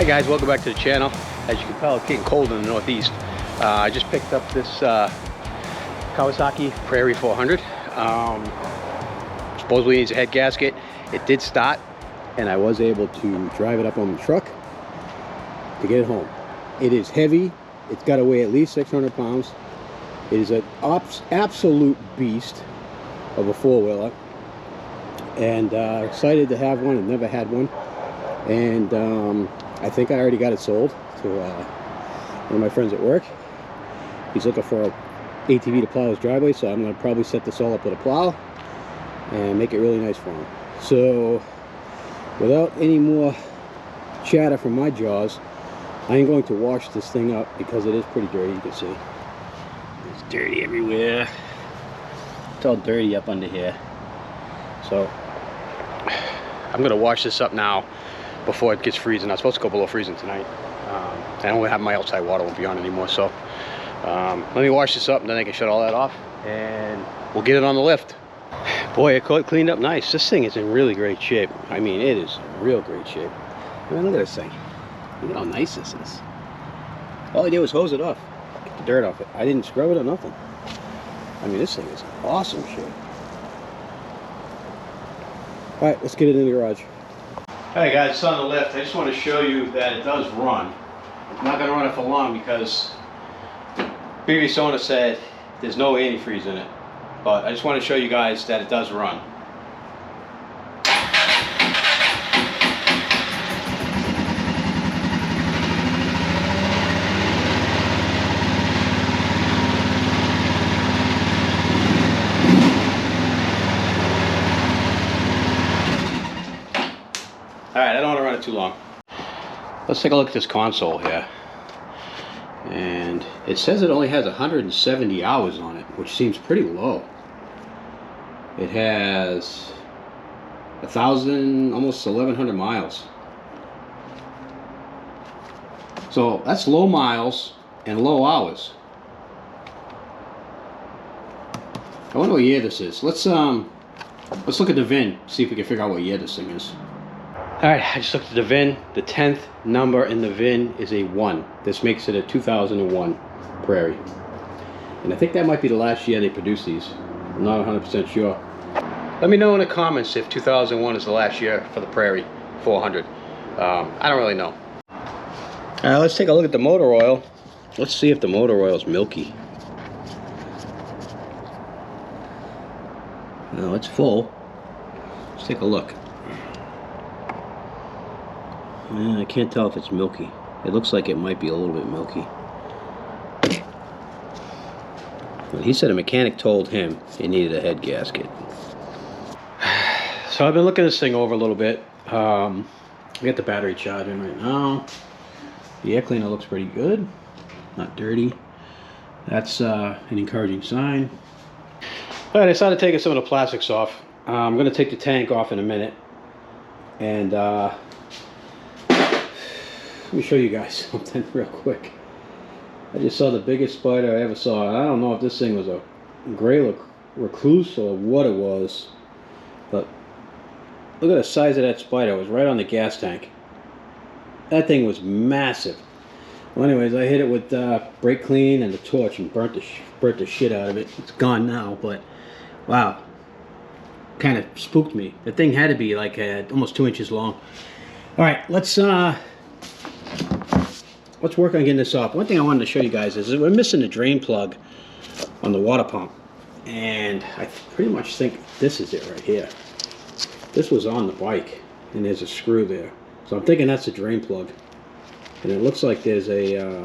Hi guys, welcome back to the channel. As you can tell, it's getting cold in the Northeast. I just picked up this Kawasaki Prairie 400. Supposedly needs a head gasket. It did start, and I was able to drive it up on the truck to get it home. It is heavy. It's got to weigh at least 600 pounds. It is an absolute beast of a four-wheeler, and excited to have one. I've never had one, and I think I already got it sold to one of my friends at work. He's looking for an ATV to plow his driveway, so I'm going to probably set this all up with a plow and make it really nice for him. So without any more chatter from my jaws, I am going to wash this thing up because it is pretty dirty. You can see it's dirty everywhere. It's all dirty up under here. So I'm going to wash this up now before it gets freezing. I'm supposed to go below freezing tonight. I don't have my outside water won't be on anymore, so let me wash this up and then I can shut all that off and we'll get it on the lift. Boy, it cleaned up nice. This thing is in really great shape. I mean, it is in real great shape. I mean, look at this thing. Look at how nice this is. All I did was hose it off, get the dirt off it. I didn't scrub it or nothing. I mean, this thing is in awesome shape. All right, let's get it in the garage. Alright guys, it's on the lift. I just want to show you that it does run. I'm not going to run it for long because the previous owner said there's no antifreeze in it. But I just want to show you guys that it does run. Alright, I don't want to run it too long. Let's take a look at this console here. And it says it only has 170 hours on it, which seems pretty low. It has 1,000, almost 1,100 miles. So that's low miles and low hours. I wonder what year this is. Let's look at the VIN, see if we can figure out what year this thing is. Alright, I just looked at the VIN. The 10th number in the VIN is a 1. This makes it a 2001 Prairie. And I think that might be the last year they produced these. I'm not 100% sure. Let me know in the comments if 2001 is the last year for the Prairie 400. I don't really know. Alright, let's take a look at the motor oil. Let's see if the motor oil is milky. No, it's full. Let's take a look. I can't tell if it's milky. It looks like it might be a little bit milky. But he said a mechanic told him he needed a head gasket. So I've been looking this thing over a little bit. We got the battery charging right now. The air cleaner looks pretty good. Not dirty. That's an encouraging sign. Alright, I decided to take some of the plastics off. I'm going to take the tank off in a minute. And let me show you guys something real quick. I just saw the biggest spider I ever saw. I don't know if this thing was a gray recluse or what it was, but look at the size of that spider. It was right on the gas tank. That thing was massive. Well, anyways, I hit it with brake clean and the torch and burnt the shit out of it. It's gone now, but wow, kind of spooked me. The thing had to be like almost 2 inches long. All right, let's work on getting this off. One thing I wanted to show you guys is that we're missing the drain plug on the water pump. And I pretty much think this is it right here. This was on the bike, and there's a screw there. So I'm thinking that's the drain plug. And it looks like there's a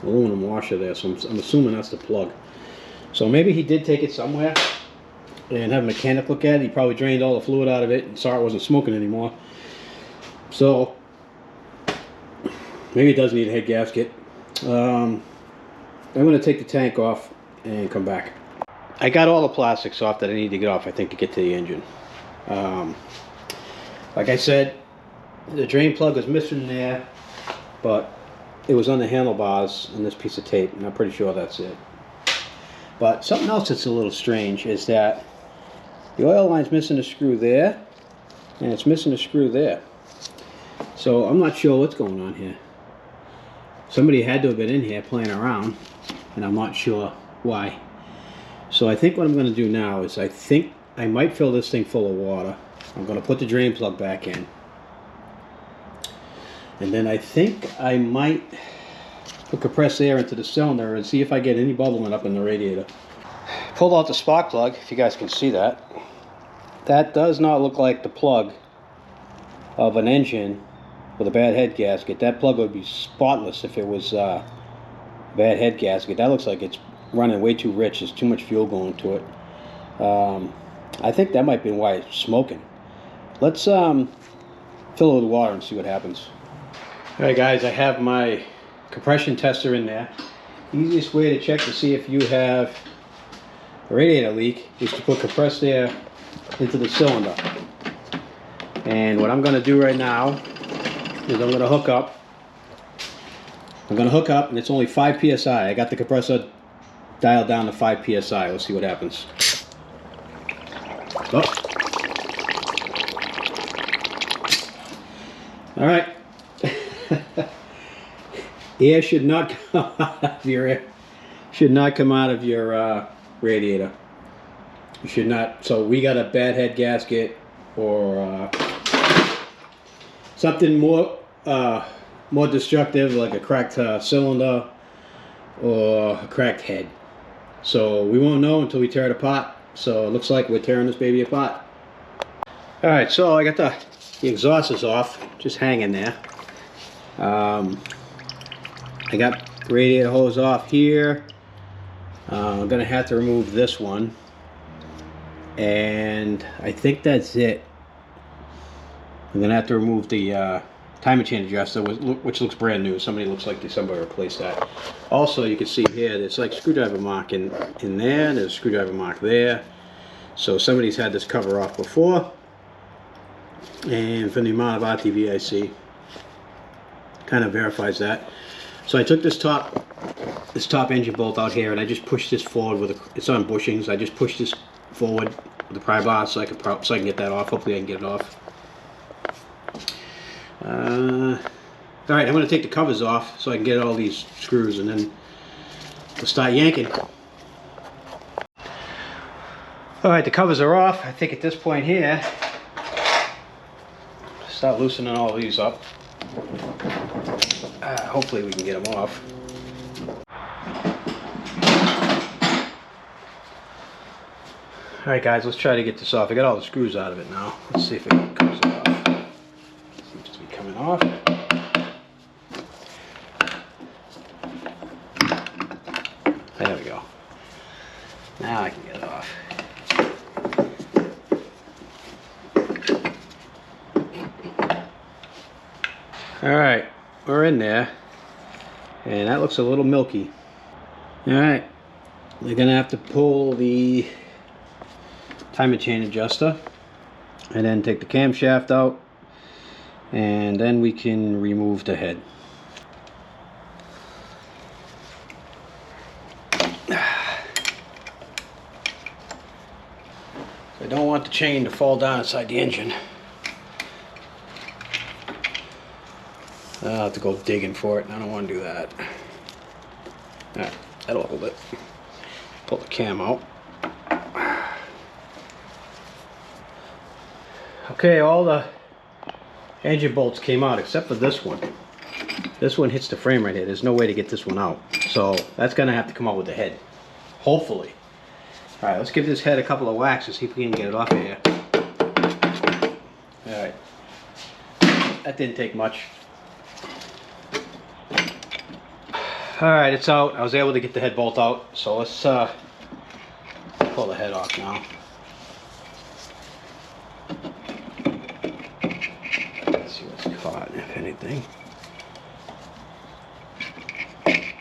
aluminum washer there, so I'm assuming that's the plug. So maybe he did take it somewhere and have a mechanic look at it. He probably drained all the fluid out of it and saw it wasn't smoking anymore. So maybe it does need a head gasket. I'm going to take the tank off and come back. I got all the plastics off that I need to get off, I think, to get to the engine. Like I said, the drain plug was missing there, but it was on the handlebars on this piece of tape, and I'm pretty sure that's it. But something else that's a little strange is that the oil line's missing a screw there, and it's missing a screw there. So I'm not sure what's going on here. Somebody had to have been in here playing around, and I'm not sure why. So I think what I'm going to do now is I think I might fill this thing full of water. I'm going to put the drain plug back in. And then I think I might put compressed air into the cylinder and see if I get any bubbling up in the radiator. Pulled out the spark plug, if you guys can see that. That does not look like the plug of an engine with a bad head gasket. That plug would be spotless if it was a bad head gasket. That looks like it's running way too rich. There's too much fuel going to it. I think that might be why it's smoking. Let's fill it with water and see what happens. Alright guys, I have my compression tester in there. Easiest way to check to see if you have a radiator leak is to put compressed air into the cylinder. And what I'm going to do right now is I'm going to hook up. And it's only 5 psi. I got the compressor dialed down to 5 psi. Let's see what happens. Oh. All right. Air should not come out of your radiator. You should not. So we got a bad head gasket or something more destructive, like a cracked cylinder or a cracked head. So we won't know until we tear it apart. So it looks like we're tearing this baby apart. All right, so I got the exhaust is off, just hanging there. I got the radiator hose off here. I'm gonna have to remove this one, and I think that's it. I'm gonna have to remove the timing chain adjuster, which looks brand new. Somebody replaced that. Also, you can see here there's like screwdriver mark in there. There's a screwdriver mark there. So somebody's had this cover off before, and from the amount of RTV I see, kind of verifies that. So I took this top engine bolt out here, and I just pushed this forward with it's on bushings. I just pushed this forward with the pry bar so I can get that off. Hopefully I can get it off. All right, I'm going to take the covers off so I can get all these screws, and then we'll start yanking. All right, the covers are off. I think at this point here, start loosening all these up. Hopefully we can get them off. All right, guys, let's try to get this off. I got all the screws out of it now. Let's see if it comes off. Seems to be coming off. There we go. Now I can get it off. All right, we're in there, and that looks a little milky. All right, we're gonna have to pull the timing chain adjuster, and then take the camshaft out, and then we can remove the head. I don't want the chain to fall down inside the engine. I'll have to go digging for it, and I don't want to do that. Alright, that'll hold it. Pull the cam out. Okay, all the engine bolts came out except for this one. This one hits the frame right here. There's no way to get this one out. So that's going to have to come out with the head. Hopefully. Alright, let's give this head a couple of whacks and see if we can get it off of here. Alright. That didn't take much. Alright, it's out. I was able to get the head bolt out. So let's pull the head off now. Let's see what's caught, if anything. Okay.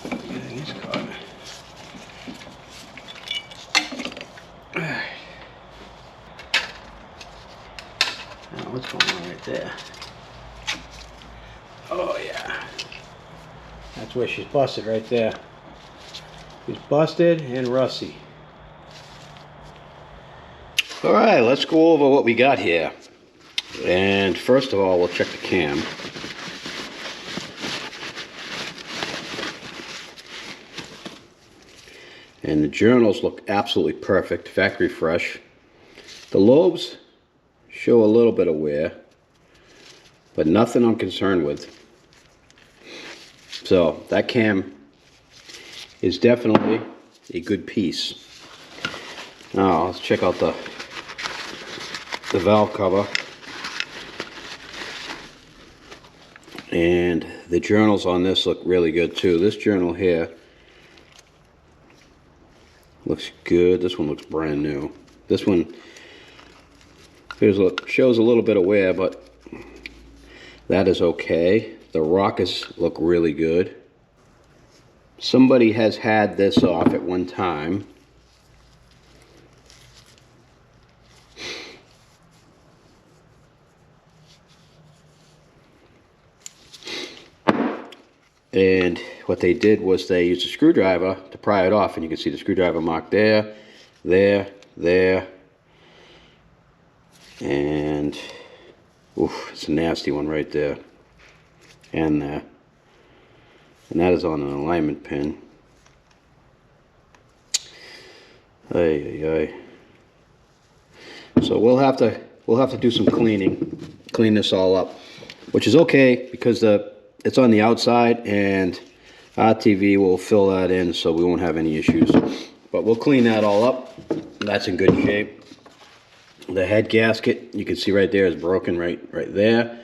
Everything is caught. Alright. Now what's going on right there? Oh yeah, that's where she's busted right there. She's busted and rusty. All right, let's go over what we got here. And first of all, we'll check the cam. And the journals look absolutely perfect, factory fresh. The lobes show a little bit of wear, but nothing I'm concerned with. So that cam is definitely a good piece. Now let's check out the valve cover. And the journals on this look really good too. This journal here looks good. This one looks brand new. This one shows a little bit of wear, but that is okay. The rockets look really good. Somebody has had this off at one time. And what they did was they used a screwdriver to pry it off, and you can see the screwdriver mark there, there, and oof, it's a nasty one right there, and there. And that is on an alignment pin. Ay. So we'll have to do some cleaning, clean this all up, which is okay because it's on the outside, and RTV will fill that in, so we won't have any issues. But we'll clean that all up. That's in good shape. The head gasket, you can see right there, is broken right there.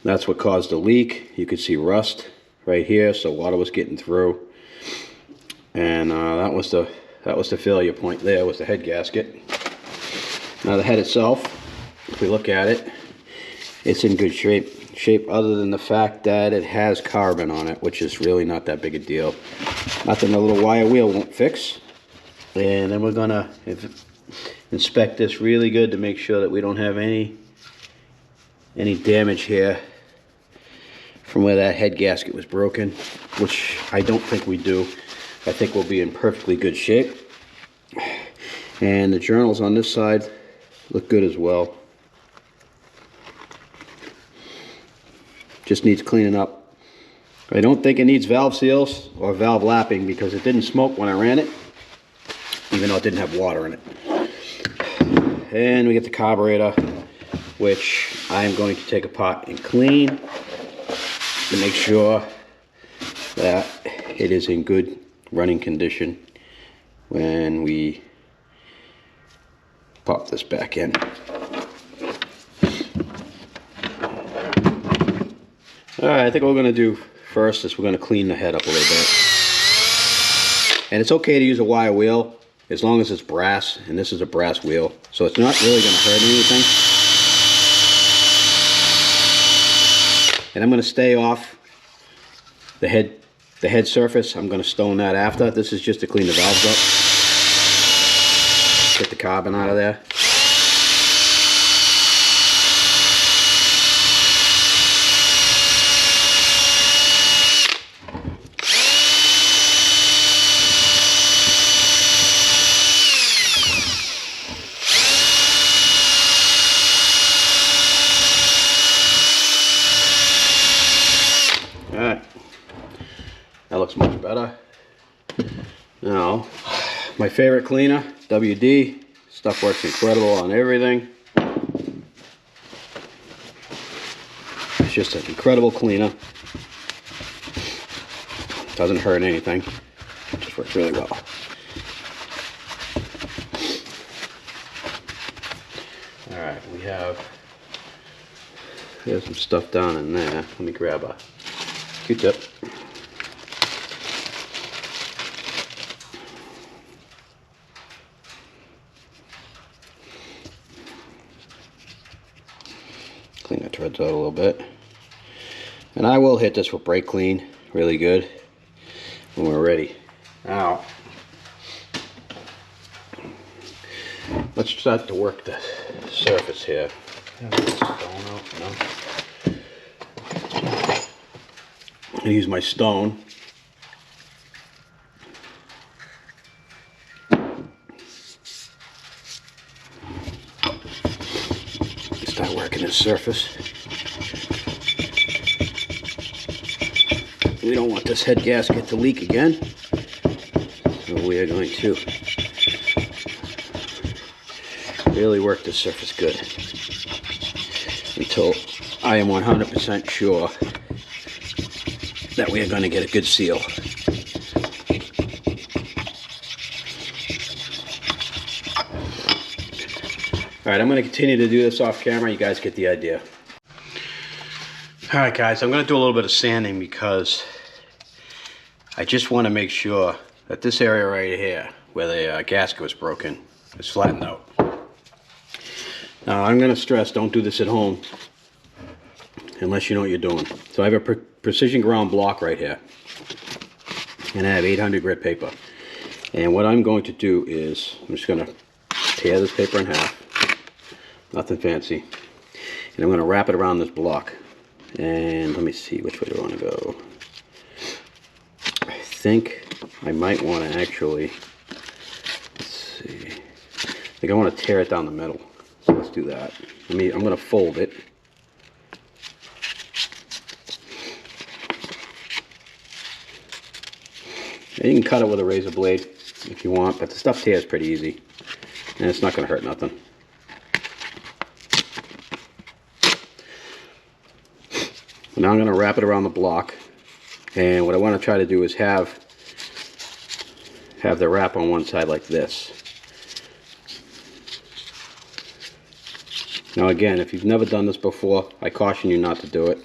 That's what caused the leak. You can see rust right here, so water was getting through. And that was the failure point there, was the head gasket. Now the head itself, if we look at it, it's in good shape other than the fact that it has carbon on it, which is really not that big a deal. Nothing a little wire wheel won't fix. And then we're gonna inspect this really good to make sure that we don't have any damage here from where that head gasket was broken, which I don't think we do. I think we'll be in perfectly good shape. And the journals on this side look good as well. Just needs cleaning up. I don't think it needs valve seals or valve lapping because it didn't smoke when I ran it, even though it didn't have water in it. And we get the carburetor, which I'm going to take apart and clean to make sure that it is in good running condition when we pop this back in. Alright, I think what we're going to do first is we're going to clean the head up a little bit. And it's okay to use a wire wheel as long as it's brass, and this is a brass wheel, so it's not really going to hurt anything. And I'm going to stay off the head surface. I'm going to stone that after. This is just to clean the valves up. Get the carbon out of there. Alright, that looks much better. Now, my favorite cleaner, WD. Stuff works incredible on everything. It's just an incredible cleaner. Doesn't hurt anything. It just works really well. Alright, there's some stuff down in there. Let me grab a Q-tip. Clean the threads out a little bit. And I will hit this with brake clean really good when we're ready. Now, let's start to work the surface here. I use my stone. surface. We don't want this head gasket to leak again, so we are going to really work the surface good until I am 100% sure that we are going to get a good seal. Alright, I'm going to continue to do this off camera. You guys get the idea. Alright guys, I'm going to do a little bit of sanding because I just want to make sure that this area right here, where the gasket was broken, is flattened out. Now I'm going to stress, don't do this at home unless you know what you're doing. So I have a precision ground block right here, and I have 800 grit paper. And what I'm going to do is, I'm just going to tear this paper in half. Nothing fancy. And I'm going to wrap it around this block. And let me see, which way do I want to go? I think I might want to actually, let's see, I think I want to tear it down the middle. So let's do that. I'm going to fold it. And you can cut it with a razor blade if you want, but the stuff tears pretty easy. And it's not going to hurt nothing. Now I'm going to wrap it around the block, and what I want to try to do is have the wrap on one side like this. Now again, if you've never done this before, I caution you not to do it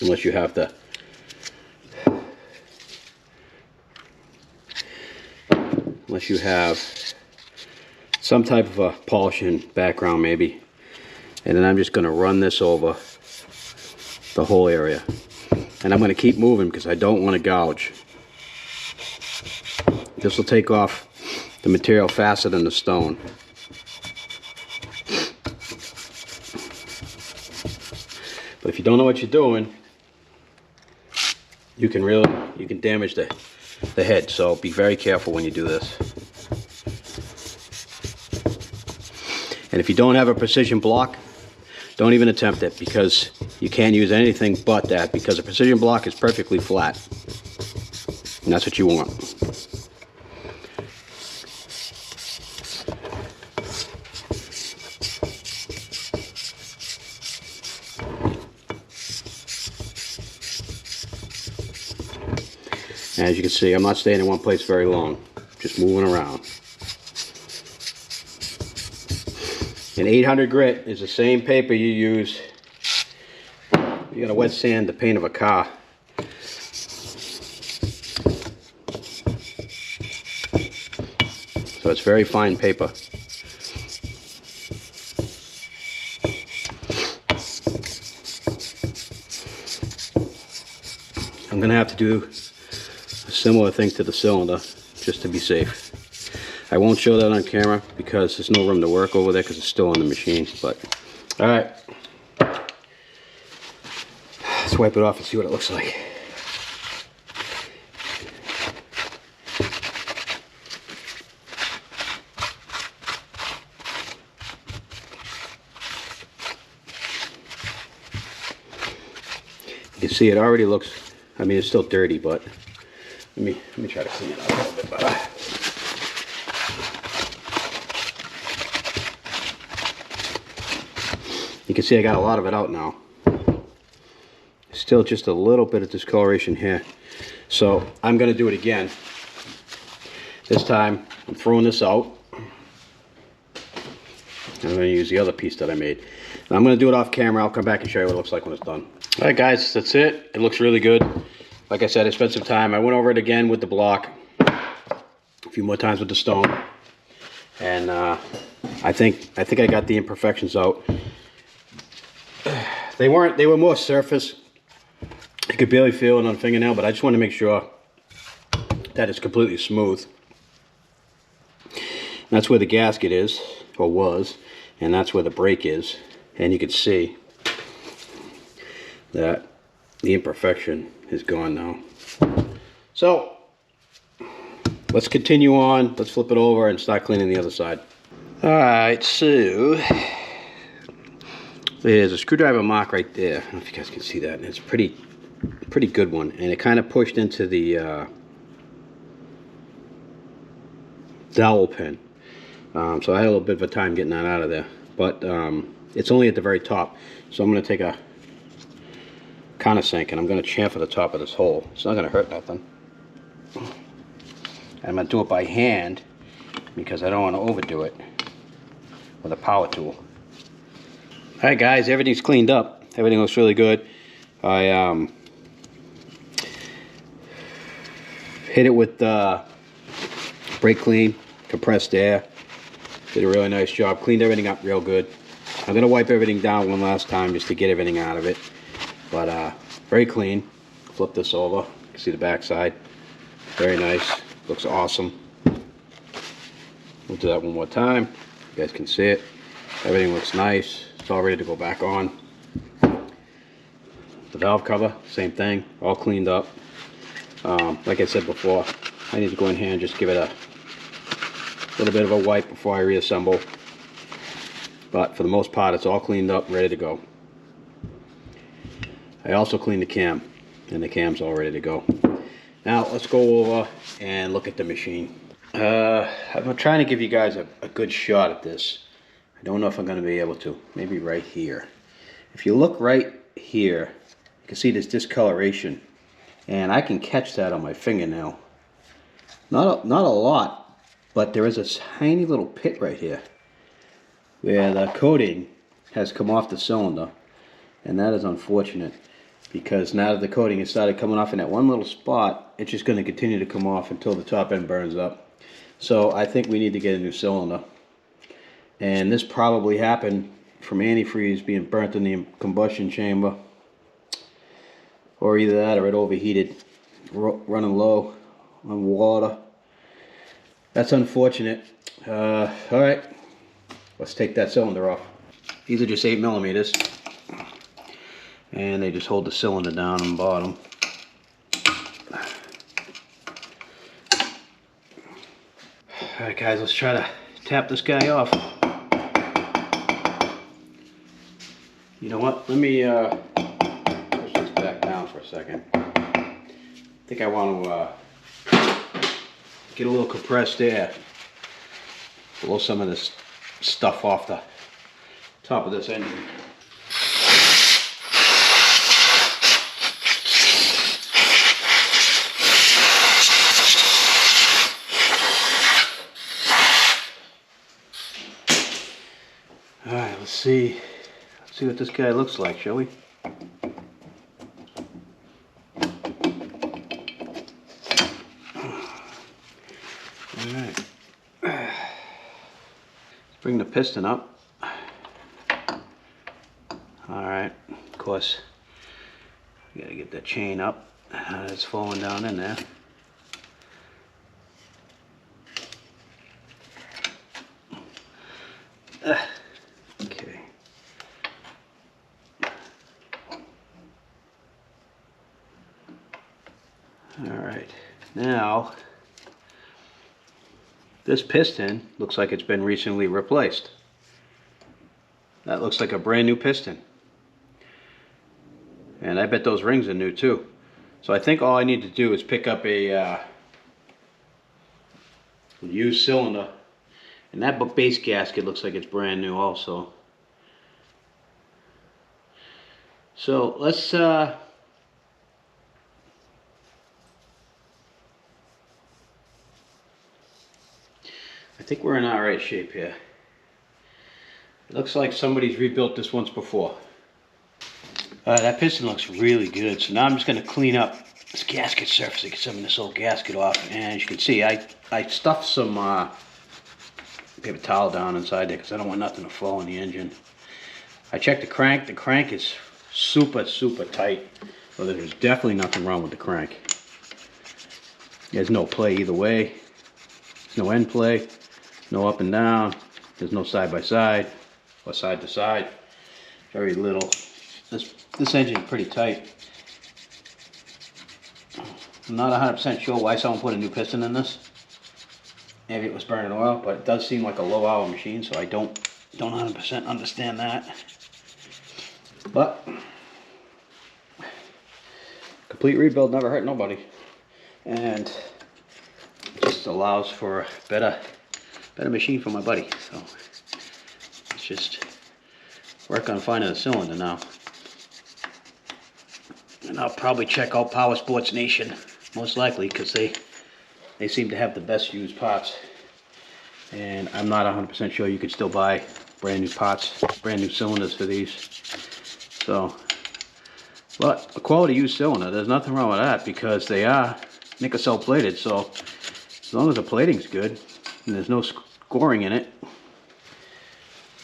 unless you have some type of a polishing background maybe. And then I'm just going to run this over the whole area, and I'm going to keep moving because I don't want to gouge. This will take off the material faster than the stone. But if you don't know what you're doing, you can damage the head, so be very careful when you do this. And if you don't have a precision block, don't even attempt it, because you can't use anything but that, because a precision block is perfectly flat. And that's what you want. As you can see, I'm not staying in one place very long, just moving around. And 800 grit is the same paper you use. You gotta wet sand the paint of a car. So it's very fine paper. I'm gonna have to do a similar thing to the cylinder just to be safe. I won't show that on camera because there's no room to work over there because it's still on the machine. But all right, let's wipe it off and see what it looks like. You can see it already looks, I mean, it's still dirty, but let me try to clean it up a little bit better. You can see I got a lot of it out now. Still just a little bit of discoloration here. So I'm going to do it again. This time I'm throwing this out. I'm going to use the other piece that I made. Now I'm going to do it off camera. I'll come back and show you what it looks like when it's done. Alright guys, that's it. It looks really good. Like I said, I spent some time. I went over it again with the block. A few more times with the stone. And I think I got the imperfections out. They were more surface. You could barely feel it on a fingernail, but I just want to make sure that it's completely smooth. And that's where the gasket is, or was, and that's where the brake is. And you can see that the imperfection is gone now. So let's continue on. Let's flip it over and start cleaning the other side. Alright, so There's a screwdriver mark right there. I don't know if you guys can see that. It's a pretty good one, and it kind of pushed into the dowel pin. So I had a little bit of a time getting that out of there, but it's only at the very top. So I'm going to take a countersink and I'm going to chamfer the top of this hole. It's not going to hurt nothing. I'm going to do it by hand because I don't want to overdo it with a power tool. Alright guys, everything's cleaned up. Everything looks really good. I hit it with brake clean, compressed air. Did a really nice job. Cleaned everything up real good. I'm going to wipe everything down one last time just to get everything out of it. But very clean. Flip this over. You can see the back side. Very nice. Looks awesome. We'll do that one more time. You guys can see it. Everything looks nice. It's all ready to go back on. The valve cover, same thing. All cleaned up. Like I said before, I need to go in here and just give it a little bit of a wipe before I reassemble. But for the most part, it's all cleaned up, ready to go. I also cleaned the cam, and the cam's all ready to go. Now let's go over and look at the machine. I'm trying to give you guys a good shot at this. I don't know if I'm going to be able to. Maybe right here. If you look right here, you can see this discoloration, and I can catch that on my fingernail. Not a lot, but there is a tiny little pit right here where the coating has come off the cylinder, and that is unfortunate because now that the coating has started coming off in that one little spot, it's just going to continue to come off until the top end burns up. So I think we need to get a new cylinder, and this probably happened from antifreeze being burnt in the combustion chamber, or either that or it overheated, running low on water. That's unfortunate. Alright, let's take that cylinder off. These are just 8mm, and they just hold the cylinder down on the bottom. Alright guys, let's try to tap this guy off. You know what, let me push this back down for a second. I think I want to get a little compressed air, blow some of this stuff off the top of this engine. Alright, let's see what this guy looks like, shall we? Alright. Let's bring the piston up. Alright, of course, we gotta get that chain up. It's falling down in there. Okay. Alright, now this piston looks like it's been recently replaced. That looks like a brand new piston. And I bet those rings are new too. So I think all I need to do is pick up a used cylinder. And that base gasket looks like it's brand new also. So let's I think we're in alright shape here. It looks like somebody's rebuilt this once before. That piston looks really good. So now I'm just going to clean up this gasket surface to get some of this old gasket off. And as you can see, I stuffed some paper towel down inside there because I don't want nothing to fall in the engine. I checked the crank. The crank is super tight. So there's definitely nothing wrong with the crank. There's no play either way. There's no end play. No up and down. There's no side by side or side to side. Very little. This engine is pretty tight. I'm not 100% sure why someone put a new piston in this. Maybe it was burning oil, but it does seem like a low hour machine, so I don't 100% understand that. But complete rebuild never hurt nobody, and just allows for a better machine for my buddy. So let's just work on finding a cylinder now. And I'll probably check out Power Sports Nation, most likely, because they seem to have the best used parts. And I'm not 100% sure you can still buy brand new parts, brand new cylinders for these. So, but a quality used cylinder, there's nothing wrong with that, because they are nickel cell plated. So as long as the plating's good and there's no scoring in it,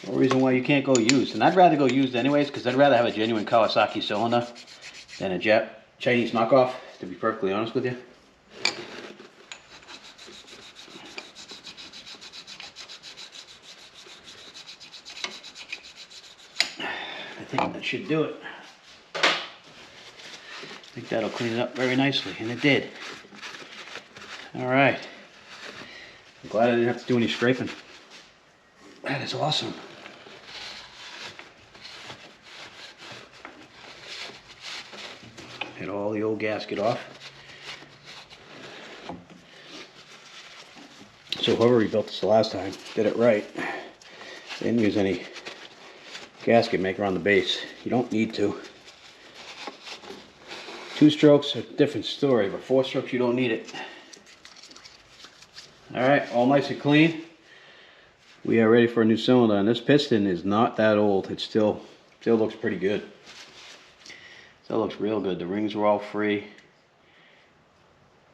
no reason why you can't go used. And I'd rather go used anyways, because I'd rather have a genuine Kawasaki cylinder than a Chinese knockoff, to be perfectly honest with you. I think that should do it. I think that'll clean it up very nicely, and it did. Alright. I'm glad I didn't have to do any scraping. That is awesome. Get all the old gasket off. So whoever rebuilt this the last time did it right. They didn't use any gasket maker on the base. You don't need to. 2 strokes, a different story, but 4 strokes you don't need it. Alright, all nice and clean. We are ready for a new cylinder, and this piston is not that old. It still looks pretty good. Still looks real good. The rings are all free.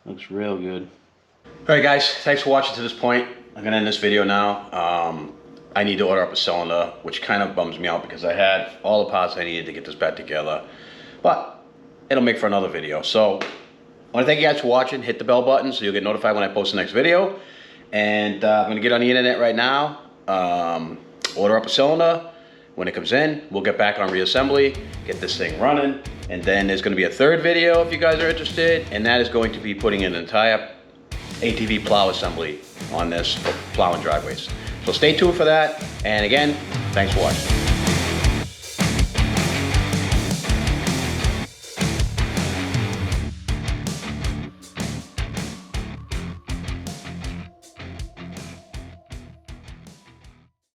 Looks real good. Alright guys, thanks for watching to this point. I'm gonna end this video now. I need to order up a cylinder, which kind of bums me out because I had all the parts I needed to get this back together. But it'll make for another video. So I want to thank you guys for watching. Hit the bell button so you'll get notified when I post the next video. And I'm going to get on the internet right now, order up a cylinder. When it comes in, we'll get back on reassembly, get this thing running. And then there's going to be a third video if you guys are interested. And that is going to be putting an entire ATV plow assembly on this for plowing driveways. So stay tuned for that. And again, thanks for watching.